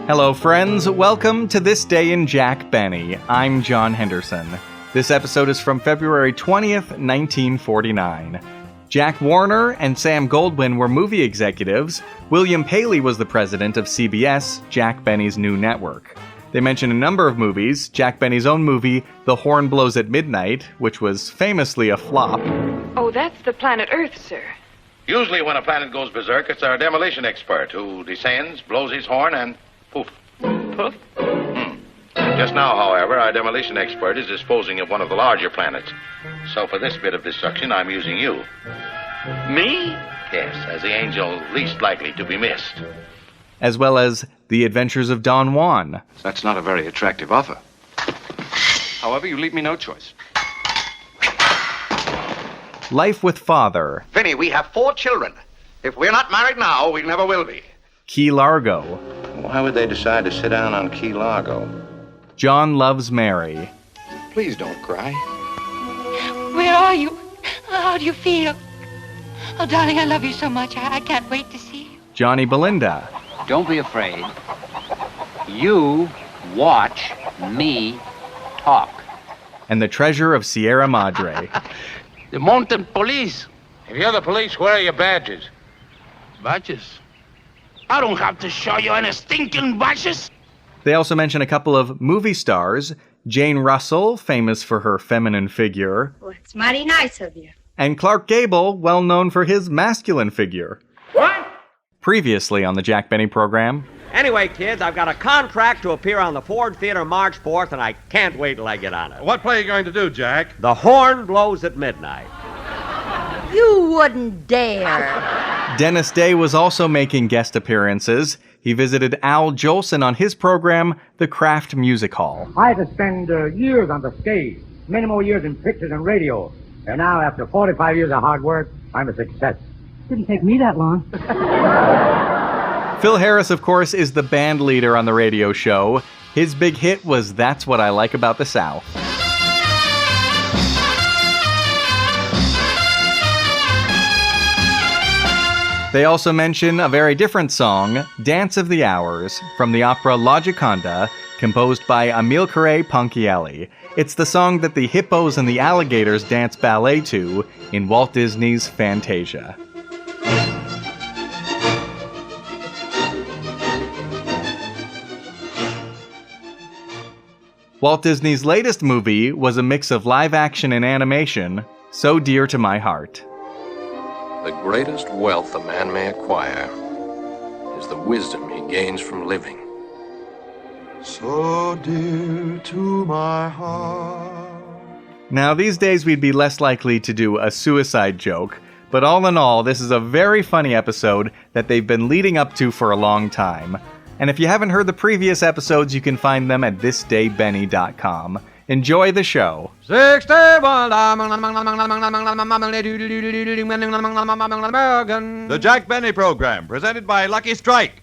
Hello, friends. Welcome to This Day in Jack Benny. I'm John Henderson. This episode is from February 20th, 1949. Jack Warner and Sam Goldwyn were movie executives. William Paley was the president of CBS, Jack Benny's new network. They mention a number of movies, Jack Benny's own movie, The Horn Blows at Midnight, which was famously a flop. Oh, that's the planet Earth, sir. Usually when a planet goes berserk, it's our demolition expert who descends, blows his horn, and poof. Poof? Just now, however, our demolition expert is disposing of one of the larger planets. So for this bit of destruction, I'm using you. Me? Yes, as the angel least likely to be missed. As well as The Adventures of Don Juan. That's not a very attractive offer. However, you leave me no choice. Life with Father. Vinny, we have 4 children. If we're not married now, we never will be. Key Largo. Why would they decide to sit down on Key Largo? John Loves Mary. Please don't cry. Where are you? How do you feel? Oh, darling, I love you so much. I can't wait to see you. Johnny Belinda. Don't be afraid. You watch me talk. And the Treasure of Sierra Madre. The mountain police. If you're the police, where are your badges? Badges? I don't have to show you any stinking badges. They also mention a couple of movie stars. Jane Russell, famous for her feminine figure. Well, it's mighty nice of you. And Clark Gable, well known for his masculine figure. What? Previously on the Jack Benny program. Anyway, kids, I've got a contract to appear on the Ford Theater March 4th, and I can't wait till I get on it. What play are you going to do, Jack? The Horn Blows at Midnight. You wouldn't dare. Dennis Day was also making guest appearances. He visited Al Jolson on his program, The Kraft Music Hall. I had to spend years on the stage, many more years in pictures and radio. And now, after 45 years of hard work, I'm a success. Didn't take me that long. Phil Harris, of course, is the band leader on the radio show. His big hit was That's What I Like About the South. They also mention a very different song, Dance of the Hours, from the opera La Gioconda, composed by Amilcare Ponchielli. It's the song that the hippos and the alligators dance ballet to in Walt Disney's Fantasia. Walt Disney's latest movie was a mix of live action and animation, so dear to my heart. The greatest wealth a man may acquire is the wisdom he gains from living. So dear to my heart. Now, these days we'd be less likely to do a suicide joke, but all in all, this is a very funny episode that they've been leading up to for a long time. And if you haven't heard the previous episodes, you can find them at thisdaybenny.com. Enjoy the show. 61. The Jack Benny Program, presented by Lucky Strike.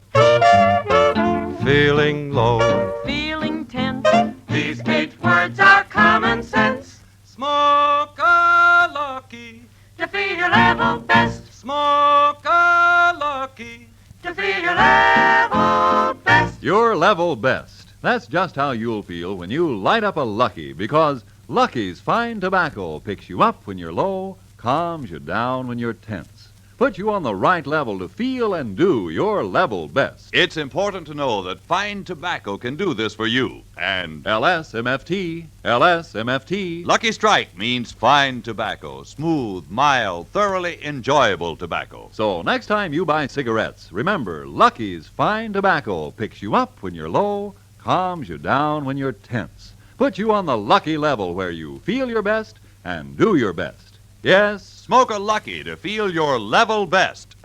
Feeling low. Feeling tense. These 8 words are common sense. Smoke a Lucky. To feel your level best. Smoke a Lucky. To feel your level best. Your level best. That's just how you'll feel when you light up a Lucky, because Lucky's fine tobacco picks you up when you're low, calms you down when you're tense, puts you on the right level to feel and do your level best. It's important to know that fine tobacco can do this for you. And LSMFT, LSMFT. Lucky Strike means fine tobacco, smooth, mild, thoroughly enjoyable tobacco. So next time you buy cigarettes, remember, Lucky's fine tobacco picks you up when you're low, calms you down when you're tense, puts you on the Lucky level where you feel your best and do your best. Yes, smoke a Lucky to feel your level best.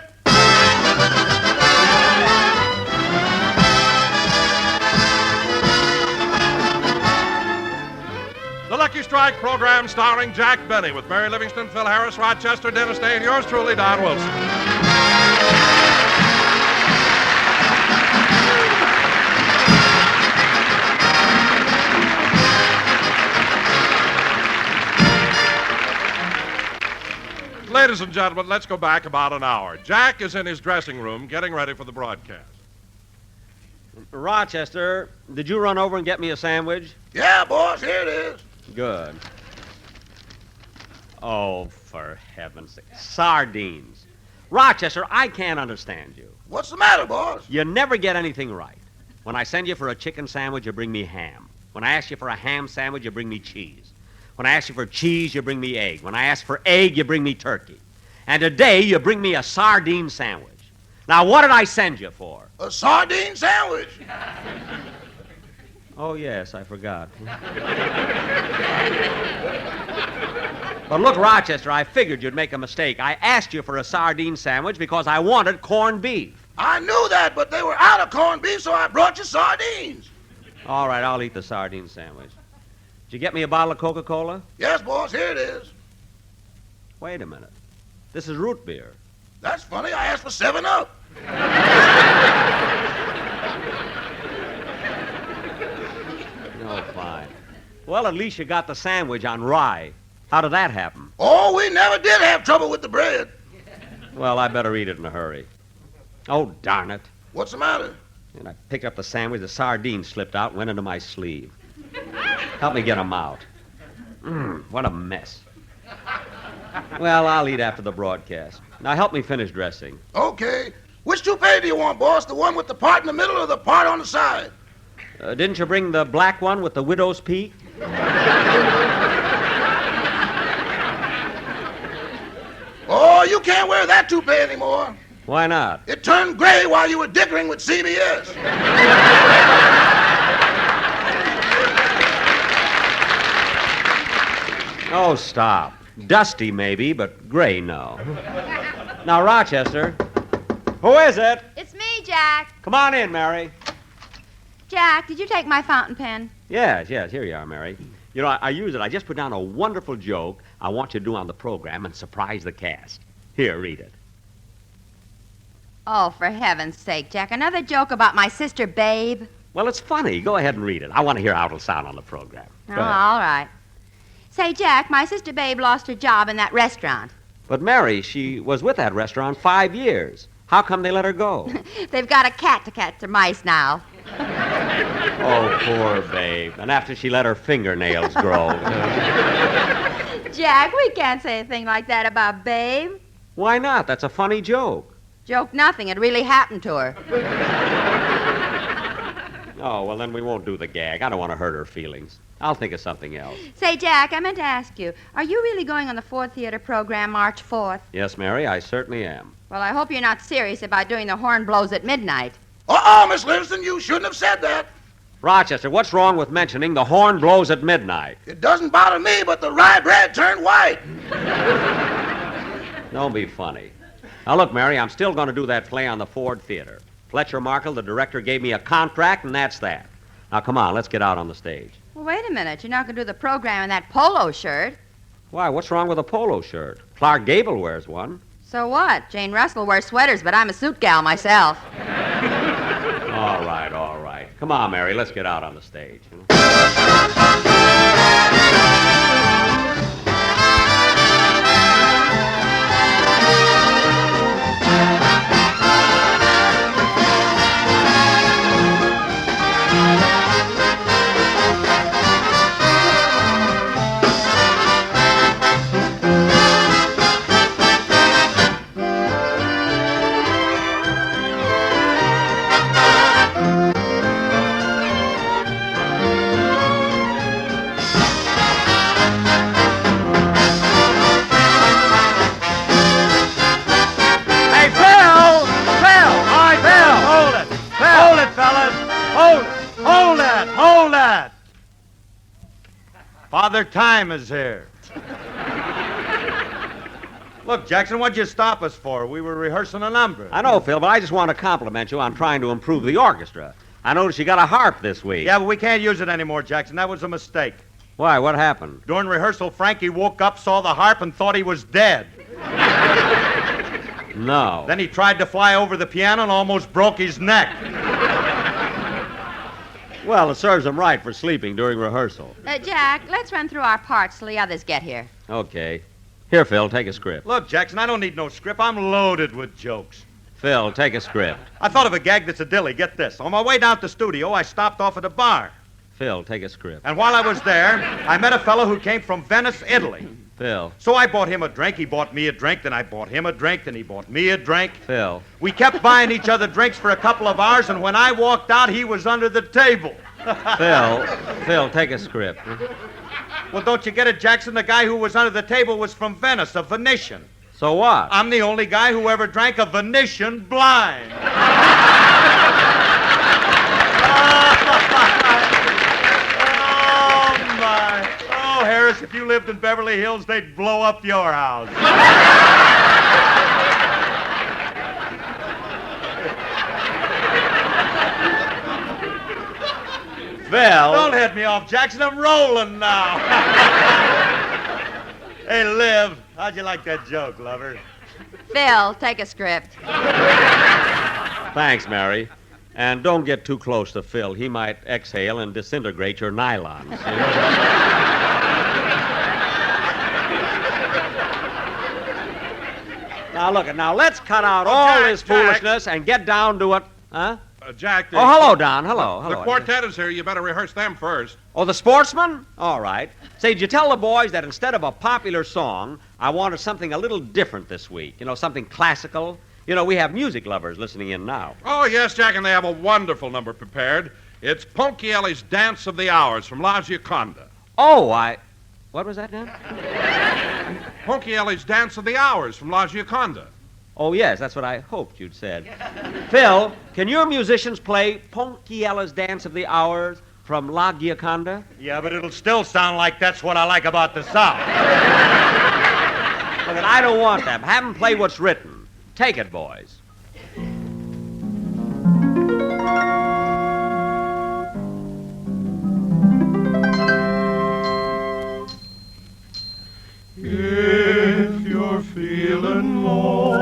The Lucky Strike program starring Jack Benny with Mary Livingston, Phil Harris, Rochester, Dennis Day, and yours truly, Don Wilson. Ladies and gentlemen, let's go back about an hour. Jack is in his dressing room getting ready for the broadcast. Rochester, did you run over and get me a sandwich? Yeah, boss, here it is. Good. Oh, for heaven's sake. Sardines. Rochester, I can't understand you. What's the matter, boss? You never get anything right. When I send you for a chicken sandwich, you bring me ham. When I ask you for a ham sandwich, you bring me cheese. When I ask you for cheese, you bring me egg. When I ask for egg, you bring me turkey. And today, you bring me a sardine sandwich. Now, what did I send you for? A sardine sandwich. Oh, yes, I forgot. But look, Rochester, I figured you'd make a mistake. I asked you for a sardine sandwich because I wanted corned beef. I knew that, but they were out of corned beef, so I brought you sardines. All right, I'll eat the sardine sandwich. Did you get me a bottle of Coca-Cola? Yes, boss, here it is. Wait a minute. This is root beer. That's funny. I asked for 7-Up. No, fine. Well, at least you got the sandwich on rye. How did that happen? Oh, we never did have trouble with the bread. Well, I better eat it in a hurry. Oh, darn it. What's the matter? And I picked up the sandwich, the sardines slipped out and went into my sleeve. Help me get them out. What a mess. Well, I'll eat after the broadcast. Now, help me finish dressing. Okay. Which toupee do you want, boss? The one with the part in the middle or the part on the side? Didn't you bring the black one with the widow's peak? Oh, you can't wear that toupee anymore. Why not? It turned gray while you were dickering with CBS. Oh, stop. Dusty, maybe, but gray, no. Now, Rochester. Who is it? It's me, Jack. Come on in, Mary. Jack, did you take my fountain pen? Yes, here you are, Mary. You know, I use it. I just put down a wonderful joke I want you to do on the program and surprise the cast. Here, read it. Oh, for heaven's sake, Jack. Another joke about my sister, Babe? Well, it's funny. Go ahead and read it. I want to hear how it'll sound on the program. Oh, all right. Say, Jack, my sister, Babe, lost her job in that restaurant. But, Mary, she was with that restaurant 5 years. How come they let her go? They've got a cat to catch the mice now. Oh, poor Babe. And after she let her fingernails grow. Jack, we can't say a thing like that about Babe. Why not? That's a funny joke. Joke nothing. It really happened to her. Oh, well, then we won't do the gag. I don't want to hurt her feelings. I'll think of something else. Say, Jack, I meant to ask you, are you really going on the Ford Theater program March 4th? Yes, Mary, I certainly am. Well, I hope you're not serious about doing the horn blows at midnight. Miss Livingston, you shouldn't have said that. Rochester, what's wrong with mentioning the horn blows at midnight? It doesn't bother me, but the rye bread turned white. Don't be funny. Now, look, Mary, I'm still going to do that play on the Ford Theater. Fletcher Markle, the director, gave me a contract, and that's that. Now, come on, let's get out on the stage. Well, wait a minute. You're not going to do the program in that polo shirt. Why, what's wrong with a polo shirt? Clark Gable wears one. So what? Jane Russell wears sweaters, but I'm a suit gal myself. All right. Come on, Mary, let's get out on the stage. Hold that! Father Time is here. Look, Jackson, what'd you stop us for? We were rehearsing a number. I know, Phil, but I just want to compliment you on trying to improve the orchestra. I noticed you got a harp this week. Yeah, but we can't use it anymore, Jackson. That was a mistake. Why? What happened? During rehearsal, Frankie woke up, saw the harp, and thought he was dead. No. Then he tried to fly over the piano and almost broke his neck. Well, it serves him right for sleeping during rehearsal. Jack, let's run through our parts till the others get here. Okay. Here, Phil, take a script. Look, Jackson, I don't need no script. I'm loaded with jokes. Phil, take a script. I thought of a gag that's a dilly. Get this. On my way down to the studio, I stopped off at a bar. Phil, take a script. And while I was there, I met a fellow who came from Venice, Italy. Phil. So I bought him a drink, he bought me a drink, then I bought him a drink, then he bought me a drink. Phil. We kept buying each other drinks for a couple of hours, and when I walked out, he was under the table. Phil, take a script. Well, don't you get it, Jackson? The guy who was under the table was from Venice, a Venetian. So what? I'm the only guy who ever drank a Venetian blind. Oh, Harris, if you lived in Beverly Hills, they'd blow up your house. Phil. Don't head me off, Jackson. I'm rolling now. Hey, Liv, how'd you like that joke, lover? Phil, take a script. Thanks, Mary. And don't get too close to Phil. He might exhale and disintegrate your nylons. Now let's cut out all this foolishness and get down to it. Huh? Jack. Oh, hello, Don. Hello. The quartet is here. You better rehearse them first. Oh, the sportsmen? All right. Say, did you tell the boys that instead of a popular song, I wanted something a little different this week? You know, something classical? You know, we have music lovers listening in now. Oh, yes, Jack, and they have a wonderful number prepared. It's Ponchielli's Dance of the Hours from La Gioconda. Oh, what was that, Dan? Ponchielli's Dance of the Hours from La Gioconda. Oh, yes, that's what I hoped you'd said. Phil, can your musicians play Ponchielli's Dance of the Hours from La Gioconda? Yeah, but it'll still sound like that's what I like about the South. Look, I don't want them. Have them play what's written. Take it, boys. If you're feeling low,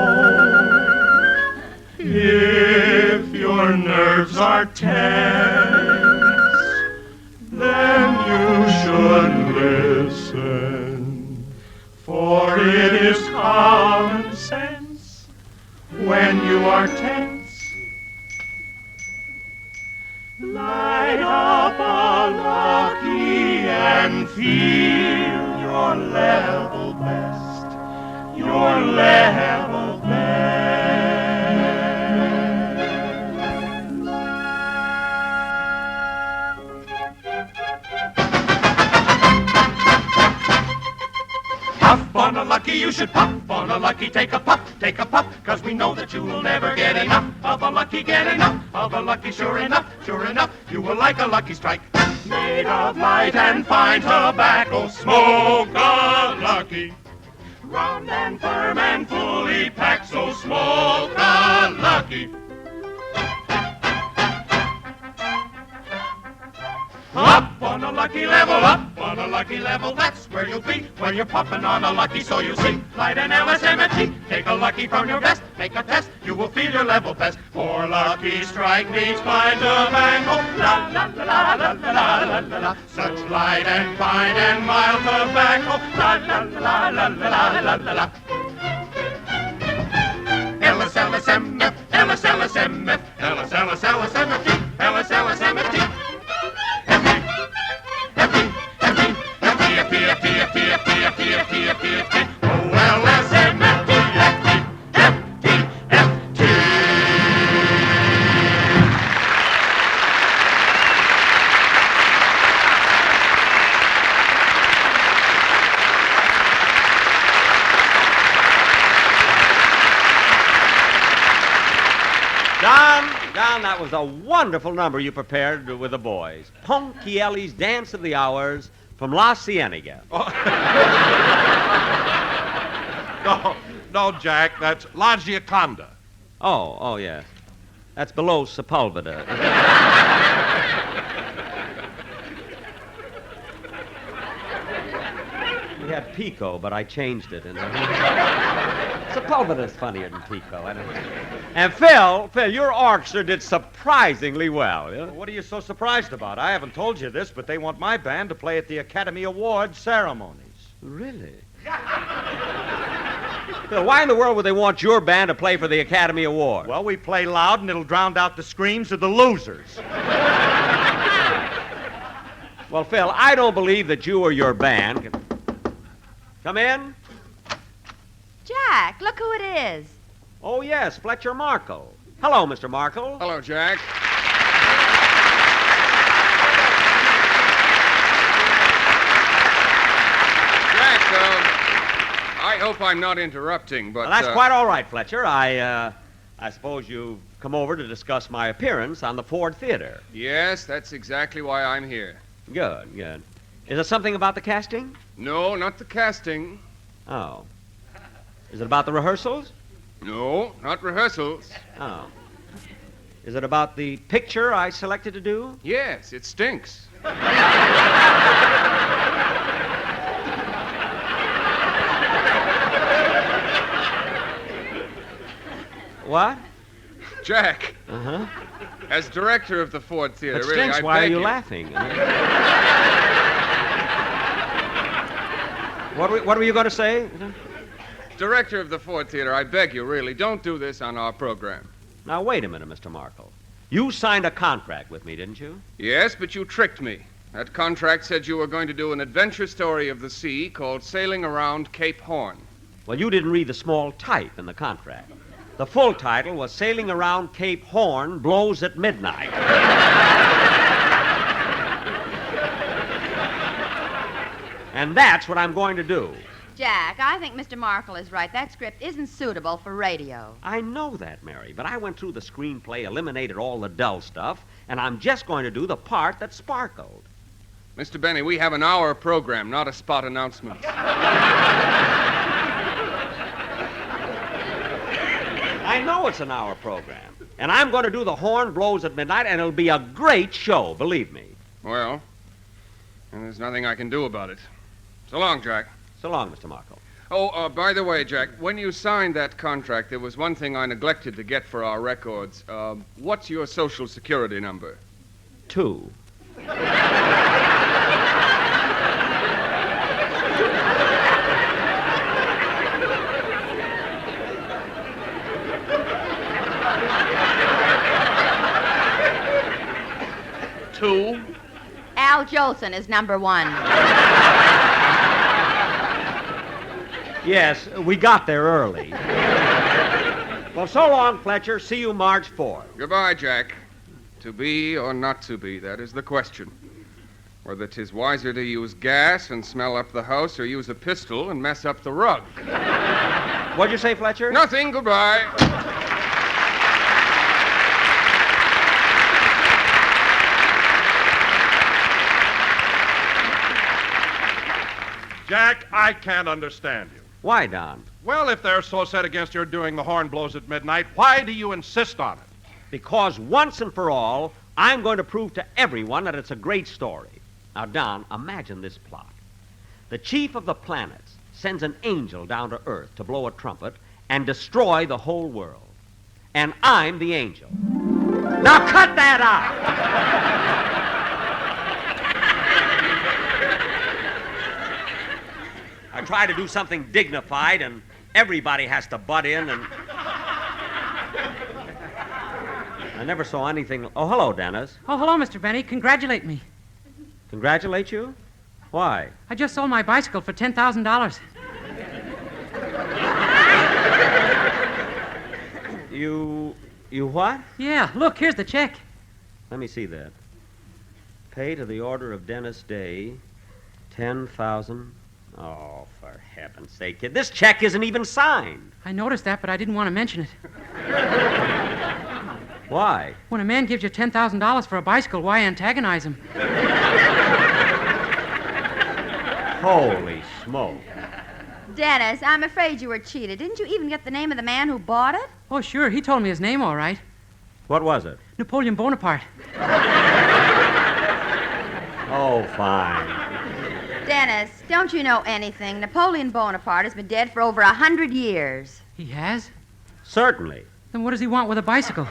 if your nerves are tense, then you should listen, for it is common sense when you are tense. Light up a lucky and feel your level best, your level best. Puff on a lucky, you should puff on a lucky, take a puff, 'cause we know that you will never get enough of a lucky, get enough of a lucky, sure enough, you will like a lucky strike. Made of light and fine tobacco, smoke a lucky. Round and firm and fully packed, so smoke a lucky. Up on a lucky level, up on a lucky level, that's where you'll be when you're puffing on a lucky, so you see. Light an LSMFT, take a lucky from your vest, make a test, you will feel your level best. For lucky strike means fine tobacco, la la la la la la la la la. Such light and fine and mild tobacco, la la la la la la la la. LSLSMF, LSLSMF, LSLSLSMFT, LSLSMFT. Don, that was a wonderful number you prepared with the boys. Ponchielli's Dance of the Hours from La Cienega. No, Jack, that's La Gioconda. Oh, yes. That's below Sepulveda. We had Pico, but I changed it. Sepulveda's funnier than Pico. And Phil, your orchestra did surprisingly well. Yeah? What are you so surprised about? I haven't told you this, but they want my band to play at the Academy Awards ceremonies. Really? Phil, why in the world would they want your band to play for the Academy Award? Well, we play loud and it'll drown out the screams of the losers. Well, Phil, I don't believe that you or your band can... Come in. Jack, look who it is. Oh, yes, Fletcher Markle. Hello, Mr. Markle. Hello, Jack. Jack, I hope I'm not interrupting, but... Well, that's quite all right, Fletcher. I suppose you've come over to discuss my appearance on the Ford Theater. Yes, that's exactly why I'm here. Good, good. Is it something about the casting? No, not the casting. Oh. Is it about the rehearsals? No, not rehearsals. Oh. Is it about the picture I selected to do? Yes, it stinks. What? Jack. Uh-huh. As director of the Ford Theater, It really, stinks. I Why are beg you laughing? What were you going to say? Director of the Ford Theater, I beg you, really, don't do this on our program. Now, wait a minute, Mr. Markle. You signed a contract with me, didn't you? Yes, but you tricked me. That contract said you were going to do an adventure story of the sea called Sailing Around Cape Horn. Well, you didn't read the small type in the contract. The full title was Sailing Around Cape Horn Blows at Midnight. And that's what I'm going to do. Jack, I think Mr. Markle is right. That script isn't suitable for radio. I know that, Mary, but I went through the screenplay, eliminated all the dull stuff, and I'm just going to do the part that sparkled. Mr. Benny, we have an hour program, not a spot announcement. I know it's an hour program, and I'm going to do the Horn Blows at Midnight, and it'll be a great show, believe me. Well, and there's nothing I can do about it. So long, Jack. So long, Mr. Markle. Oh, by the way, Jack, when you signed that contract, there was one thing I neglected to get for our records. What's your Social Security number? 2. Al Jolson is number 1. Yes, we got there early. Well, so long, Fletcher. See you March 4th. Goodbye, Jack. To be or not to be, that is the question. Whether 'tis wiser to use gas and smell up the house or use a pistol and mess up the rug. What'd you say, Fletcher? Nothing. Goodbye. Jack, I can't understand you. Why, Don? Well, if they're so set against your doing the Horn Blows at Midnight, why do you insist on it? Because once and for all, I'm going to prove to everyone that it's a great story. Now, Don, imagine this plot. The chief of the planets sends an angel down to Earth to blow a trumpet and destroy the whole world. And I'm the angel. Now cut that out! I try to do something dignified, and everybody has to butt in, and... I never saw anything... Oh, hello, Dennis. Oh, hello, Mr. Benny. Congratulate me. Congratulate you? Why? I just sold my bicycle for $10,000. You what? Yeah, look, here's the check. Let me see that. Pay to the order of Dennis Day, 10,000... Oh, for heaven's sake, kid, this check isn't even signed. I noticed that, but I didn't want to mention it. Why? When a man gives you $10,000 for a bicycle, why antagonize him? Holy smoke. Dennis, I'm afraid you were cheated. Didn't you even get the name of the man who bought it? Oh, sure. He told me his name, all right. What was it? Napoleon Bonaparte. Oh, fine. Dennis, don't you know anything? Napoleon Bonaparte has been dead for over 100 years. He has? Certainly. Then what does he want with a bicycle?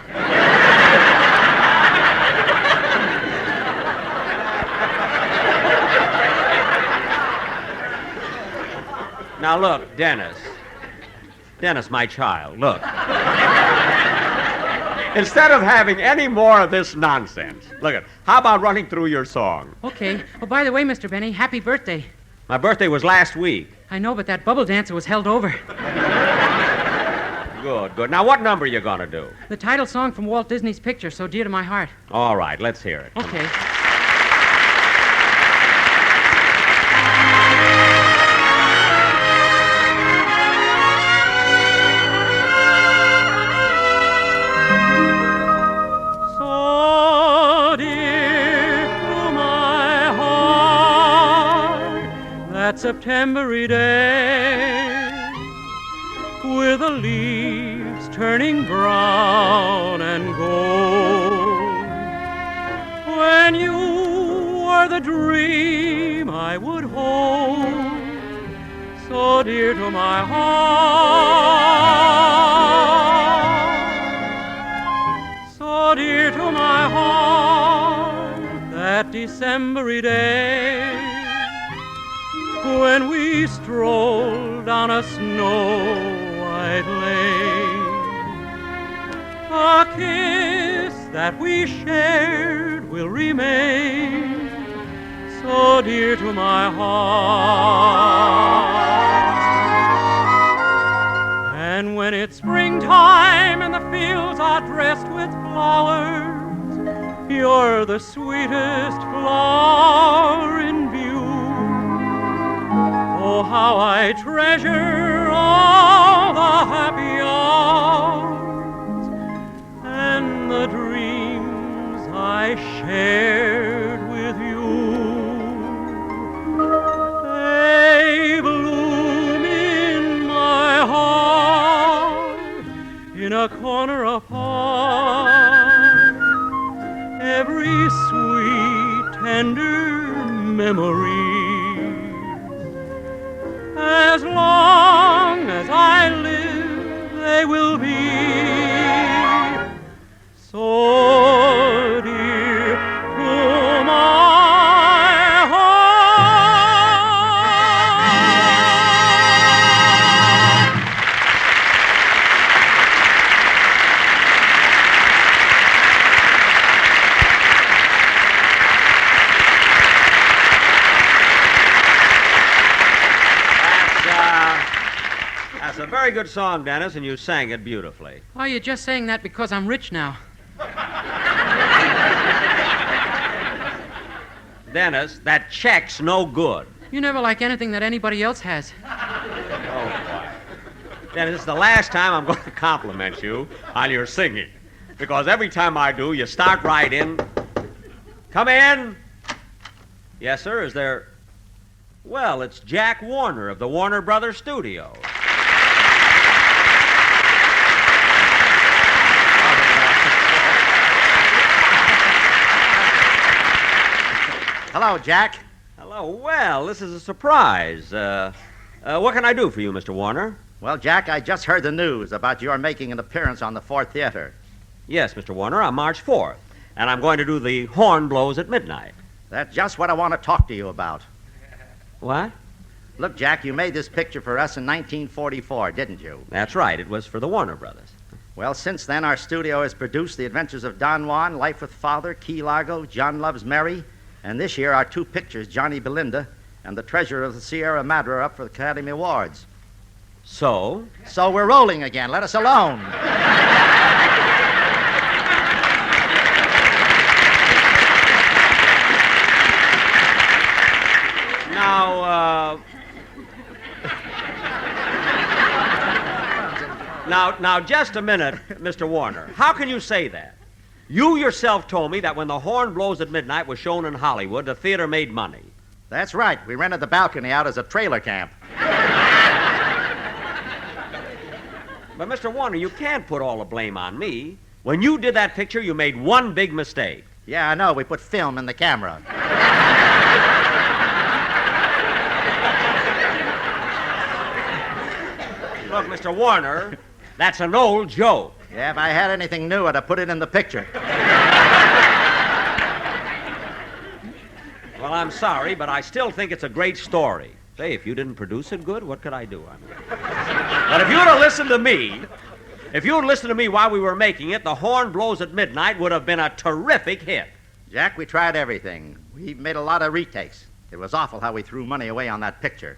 Now, look, Dennis. Dennis, my child, look. Instead of having any more of this nonsense, how about running through your song? Okay. Oh, by the way, Mr. Benny, happy birthday. My birthday was last week. I know, but that bubble dancer was held over. Good. Now, what number are you going to do? The title song from Walt Disney's picture, So Dear to My Heart. All right, let's hear it. Okay. So dear to my heart, that September-y day, with the leaves turning brown and gold, when you were the dream I would hold, so dear to my heart, so dear to my heart, that December-y day, when we strolled down a snow-white lane, a kiss that we shared will remain, so dear to my heart. And when it's springtime and the fields are dressed with flowers, you're the sweetest flower in view. Oh, how I treasure all the happy hours and the dreams I shared with you. They bloom in my heart in a corner apart, every sweet, tender memory. As long as I live, they will be so dear to my heart. That's a very good song, Dennis, and you sang it beautifully. Oh, you're just saying that because I'm rich now. Dennis, that check's no good. You never like anything that anybody else has. Oh, boy. Dennis, this is the last time I'm going to compliment you on your singing. Because every time I do, you start right in. Come in. Yes, sir, is there... Well, it's Jack Warner of the Warner Brothers Studio. Hello, Jack. Hello. Well, this is a surprise. What can I do for you, Mr. Warner? Well, Jack, I just heard the news about your making an appearance on the Fourth Theater. Yes, Mr. Warner, on March 4th. And I'm going to do the Horn Blows at Midnight. That's just what I want to talk to you about. What? Look, Jack, you made this picture for us in 1944, didn't you? That's right. It was for the Warner Brothers. Well, since then, our studio has produced The Adventures of Don Juan, Life with Father, Key Largo, John Loves Mary, and this year our two pictures, Johnny Belinda and The Treasure of the Sierra Madre, are up for the Academy Awards. So? So we're rolling again. Let us alone. Now, just a minute, Mr. Warner. How can you say that? You yourself told me that when The Horn Blows at Midnight was shown in Hollywood, the theater made money. That's right. We rented the balcony out as a trailer camp. But, Mr. Warner, you can't put all the blame on me. When you did that picture, you made one big mistake. Yeah, I know. We put film in the camera. Look, Mr. Warner, that's an old joke. Yeah, if I had anything new, I'd have put it in the picture. Well, I'm sorry, but I still think it's a great story. Say, if you didn't produce it good, what could I do? But if you would have listened to me while we were making it, The Horn Blows at Midnight would have been a terrific hit. Jack, we tried everything. We made a lot of retakes. It was awful how we threw money away on that picture.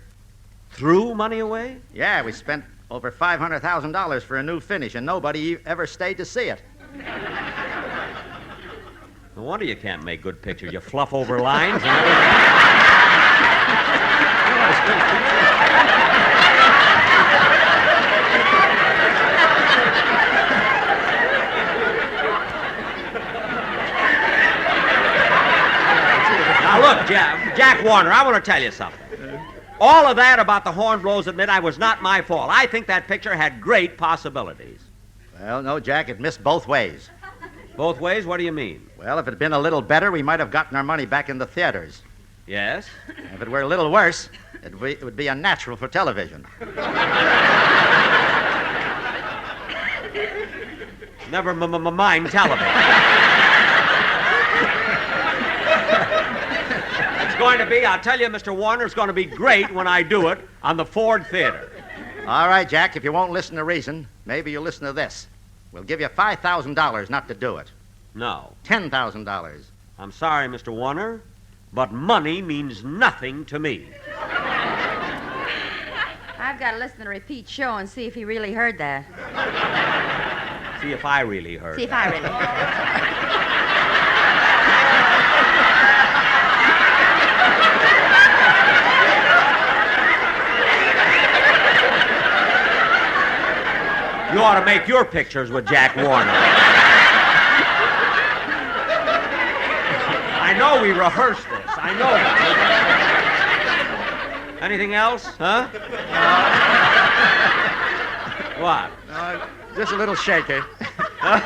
Threw money away? Yeah, we spent over $500,000 for a new finish, and nobody ever stayed to see it. No wonder you can't make good pictures. You fluff over lines and everything. Now, look, Jack Warner, I want to tell you something. All of that about The Horn Blows at Midnight was not my fault. I think that picture had great possibilities. Well, no, Jack, it missed both ways. Both ways? What do you mean? Well, if it had been a little better, we might have gotten our money back in the theaters. Yes? If it were a little worse, it would be unnatural for television. Never mind television. It's going to be, I'll tell you, Mr. Warner, it's going to be great when I do it on the Ford Theater. All right, Jack, if you won't listen to reason, maybe you'll listen to this. We'll give you $5,000 not to do it. No. $10,000. I'm sorry, Mr. Warner, but money means nothing to me. I've got to listen to the repeat show and see if he really heard that. See if I really heard See if I really heard that. You ought to make your pictures with Jack Warner. I know we rehearsed this. I know that. Anything else, huh? What? Just a little shaky. I've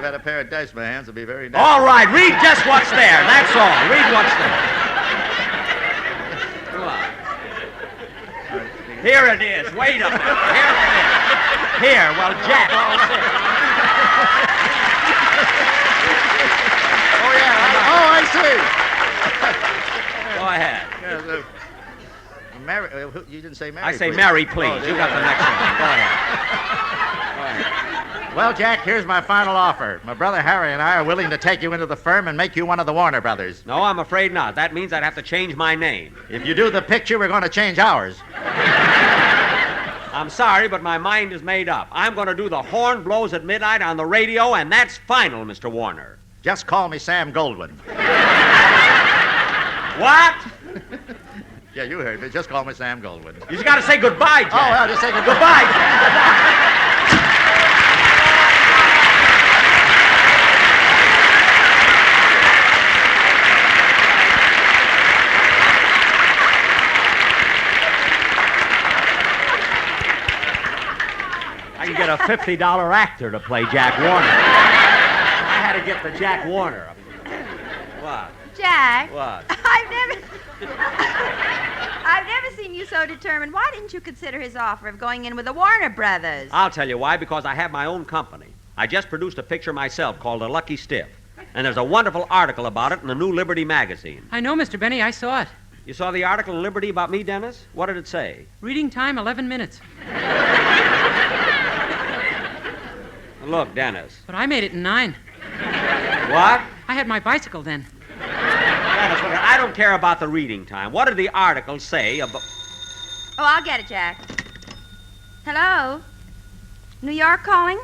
had a pair of dice in my hands. It'll be very nice. All right, read just what's there. That's all. Read what's there. Come on. Here it is. Wait a minute. Here it is. Here, well, Jack, all set. Oh, yeah. Oh, I see. Go ahead. Mary, you didn't say Mary. I say please. Mary, please. Oh, You got the next one. Go ahead. Well, Jack, here's my final offer. My brother Harry and I are willing to take you into the firm and make you one of the Warner brothers. No, I'm afraid not. That means I'd have to change my name. If you do the picture, we're going to change ours. I'm sorry, but my mind is made up. I'm going to do The Horn Blows at Midnight on the radio, and that's final, Mr. Warner. Just call me Sam Goldwyn. What? Yeah, you heard me. Just call me Sam Goldwyn. You just got to say goodbye, Jack. Oh, well, just say goodbye. Goodbye, Jack. I can get a $50 actor to play Jack Warner. I had to get the Jack Warner. What? Jack. What? I've never seen you so determined. Why didn't you consider his offer of going in with the Warner Brothers? I'll tell you why, because I have my own company. I just produced a picture myself called A Lucky Stiff. And there's a wonderful article about it in the new Liberty magazine. I know, Mr. Benny. I saw it. You saw the article in Liberty about me, Dennis? What did it say? Reading time, 11 minutes. Look, Dennis. But I made it in 9. What? I had my bicycle then. Dennis, look, I don't care about the reading time. What did the article say about... Oh, I'll get it, Jack. Hello? New York calling?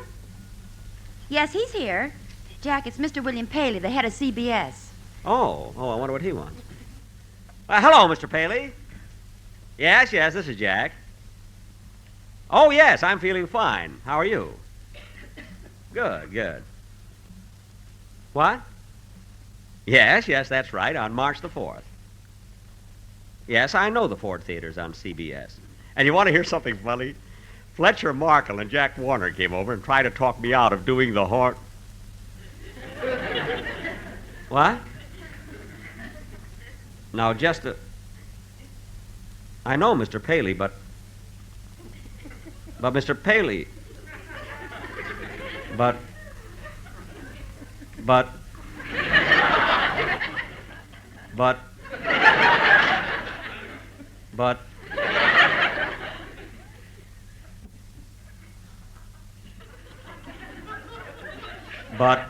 Yes, he's here. Jack, it's Mr. William Paley, the head of CBS. Oh, I wonder what he wants. Hello, Mr. Paley. Yes, this is Jack. Oh, yes, I'm feeling fine. How are you? Good. What? Yes, that's right, on March the 4th. Yes, I know the Ford Theater's on CBS. And you want to hear something funny? Fletcher Markle and Jack Warner came over and tried to talk me out of doing the horn... What? Now, just a... I know, Mr. Paley, but Mr. Paley... But... But...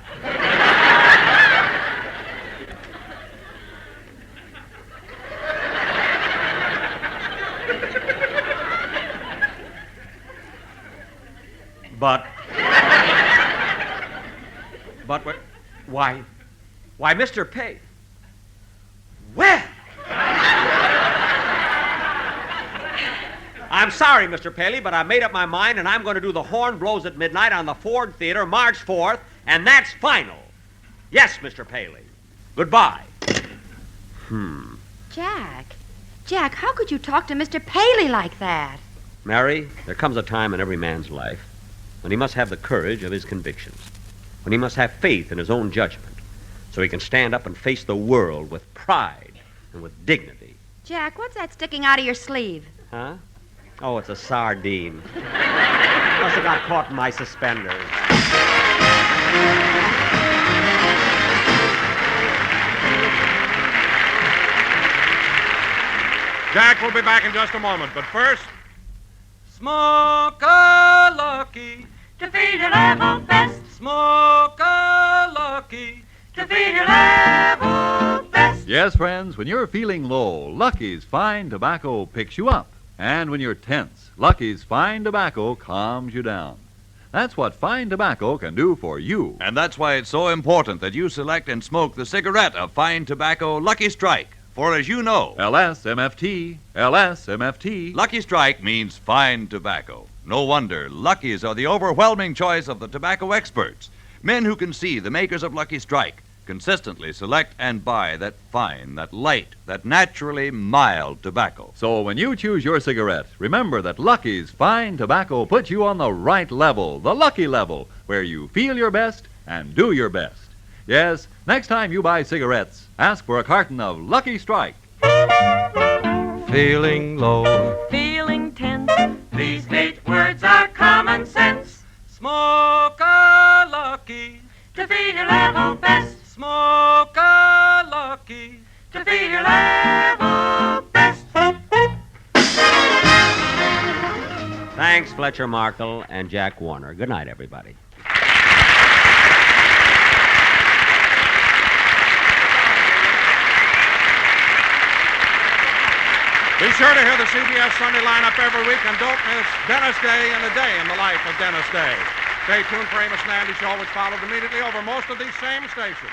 But what? Why, Mr. Paley. Well, I'm sorry, Mr. Paley, but I made up my mind, and I'm going to do The Horn Blows at Midnight on the Ford Theater, March 4th, and that's final. Yes, Mr. Paley. Goodbye. Jack, how could you talk to Mr. Paley like that? Mary, there comes a time in every man's life when he must have the courage of his convictions, when he must have faith in his own judgment, so he can stand up and face the world with pride and with dignity. Jack, what's that sticking out of your sleeve? Huh? Oh, it's a sardine. Must have got caught in my suspenders. Jack will be back in just a moment, but first... Smoke a lucky to feel your level best. Smoke a lucky to feel your level best. Yes, friends, when you're feeling low, Lucky's Fine Tobacco picks you up. And when you're tense, Lucky's Fine Tobacco calms you down. That's what Fine Tobacco can do for you. And that's why it's so important that you select and smoke the cigarette of Fine Tobacco Lucky Strike. For as you know, LSMFT, LSMFT. Lucky Strike means fine tobacco. No wonder Luckies are the overwhelming choice of the tobacco experts. Men who can see the makers of Lucky Strike consistently select and buy that fine, that light, that naturally mild tobacco. So when you choose your cigarette, remember that Lucky's Fine Tobacco puts you on the right level, the lucky level, where you feel your best and do your best. Yes, next time you buy cigarettes, ask for a carton of Lucky Strike. Feeling low, feeling tense. These 8 words are common sense. Smoke a lucky to feel your level best. Smoke a lucky to feel your level best. Thanks, Fletcher Markle and Jack Warner. Good night, everybody. Be sure to hear the CBS Sunday lineup every week, and don't miss Dennis Day and a Day in the Life of Dennis Day. Stay tuned for Amos and Andy's show, which followed immediately over most of these same stations.